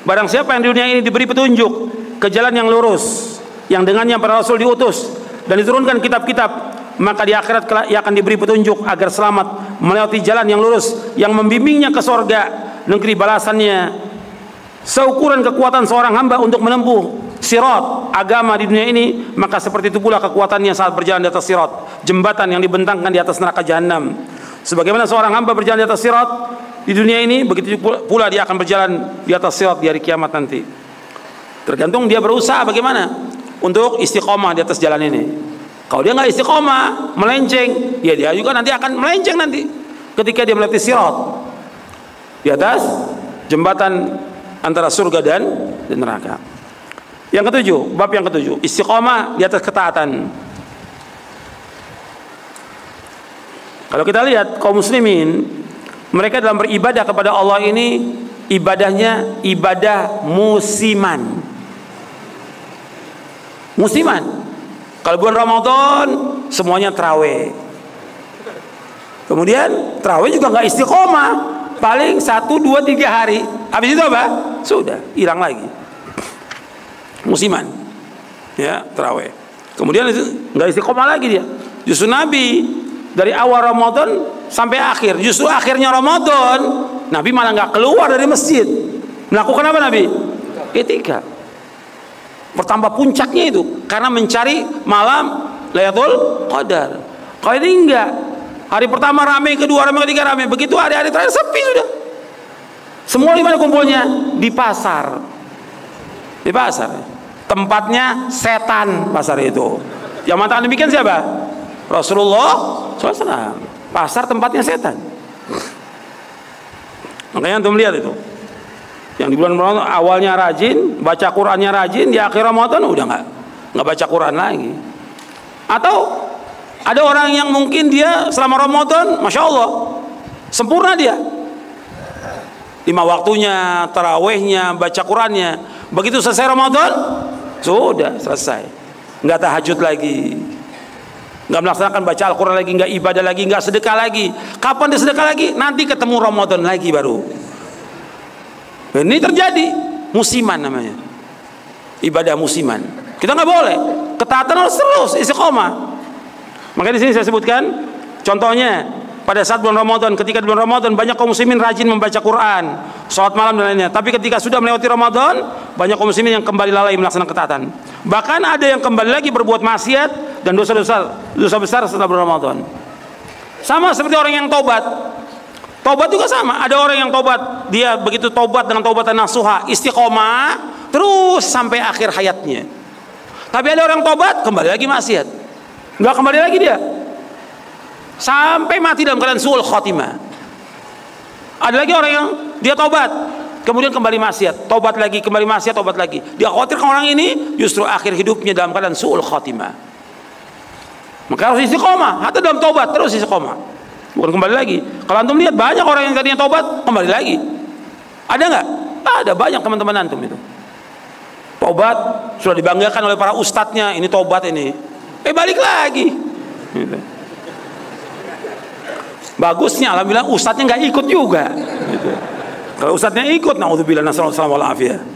Barang siapa yang di dunia ini diberi petunjuk ke jalan yang lurus, yang dengannya para rasul diutus dan diturunkan kitab-kitab, maka di akhirat ia akan diberi petunjuk agar selamat melewati jalan yang lurus yang membimbingnya ke surga, negeri balasannya seukuran kekuatan seorang hamba untuk menempuh sirat agama di dunia ini. Maka seperti itu pula kekuatannya saat berjalan di atas sirat, jembatan yang dibentangkan di atas neraka jahanam. Sebagaimana seorang hamba berjalan di atas sirat di dunia ini, begitu pula dia akan berjalan di atas sirat di hari kiamat nanti. Tergantung dia berusaha bagaimana untuk istiqomah di atas jalan ini. Kalau dia nggak istiqomah, melenceng, ya dia juga nanti akan melenceng nanti ketika dia melewati sirat di atas jembatan antara surga dan neraka. Yang ketujuh, bab yang ketujuh, istiqomah di atas ketaatan. Kalau kita lihat kaum muslimin, mereka dalam beribadah kepada Allah ini ibadahnya ibadah musiman. Musiman. Kalau bulan Ramadan semuanya tarawih. Kemudian tarawih juga nggak istiqomah, paling 1, 2, 3 hari. Habis itu apa? Sudah hilang lagi. Musiman, ya tarawih. Kemudian nggak istiqomah lagi dia. Justru Nabi dari awal Ramadan sampai akhir, justru akhirnya Ramadan Nabi malah nggak keluar dari masjid. Melakukan apa Nabi? I'tikaf. Bertambah puncaknya itu karena mencari malam Lailatul Qadar. Kalau ini enggak, hari pertama ramai, kedua ramai, ketiga ramai, begitu hari-hari terakhir sepi sudah. Semua di mana kumpulnya? Di pasar. Di pasar. Tempatnya setan pasar itu. Yang mengatakan demikian siapa? Rasulullah SAW. Pasar tempatnya setan. Makanya antum lihat itu. Yang di bulan Ramadan awalnya rajin, baca Qurannya rajin, di akhir Ramadan udah nggak baca Quran lagi. Atau ada orang yang mungkin dia selama Ramadan, masya Allah, sempurna dia. 5 waktunya, tarawehnya, baca Qurannya. Begitu selesai Ramadan, sudah selesai. Nggak tahajud lagi, nggak melaksanakan baca Al-Quran lagi, nggak ibadah lagi, nggak sedekah lagi. Kapan dia sedekah lagi? Nanti ketemu Ramadan lagi baru. Ini terjadi musiman namanya, ibadah musiman. Kita nggak boleh, ketaatan harus terus istiqomah. Makanya di sini saya sebutkan contohnya pada saat bulan Ramadan, ketika di bulan Ramadan banyak kaum muslimin rajin membaca Quran, sholat malam dan lainnya. Tapi ketika sudah melewati Ramadan, banyak kaum muslimin yang kembali lalai melaksanakan ketaatan. Bahkan ada yang kembali lagi berbuat maksiat dan dosa besar setelah bulan Ramadan. Sama seperti orang yang tobat. Tobat juga sama. Ada orang yang tobat, dia begitu tobat dengan taubatan nasuha, istiqomah terus sampai akhir hayatnya. Tapi ada orang tobat kembali lagi maksiat, nggak kembali lagi dia sampai mati dalam keadaan su'ul khotimah. Ada lagi orang yang dia tobat kemudian kembali maksiat, tobat lagi, kembali maksiat, tobat lagi. Dia khawatir orang ini justru akhir hidupnya dalam keadaan su'ul khotimah. Maka harus istiqomah, atau dalam tobat terus istiqomah, bukan kembali lagi. Kalau antum lihat banyak orang yang tadinya tobat kembali lagi. Ada nggak? Ada banyak teman-teman antum itu. Tobat sudah dibanggakan oleh para ustadznya, ini tobat ini. Balik lagi. Gitu. Bagusnya alhamdulillah ustadznya nggak ikut juga. Gitu. Kalau ustadznya ikut, naudzubillah, nasallallahu alaihi wasallam.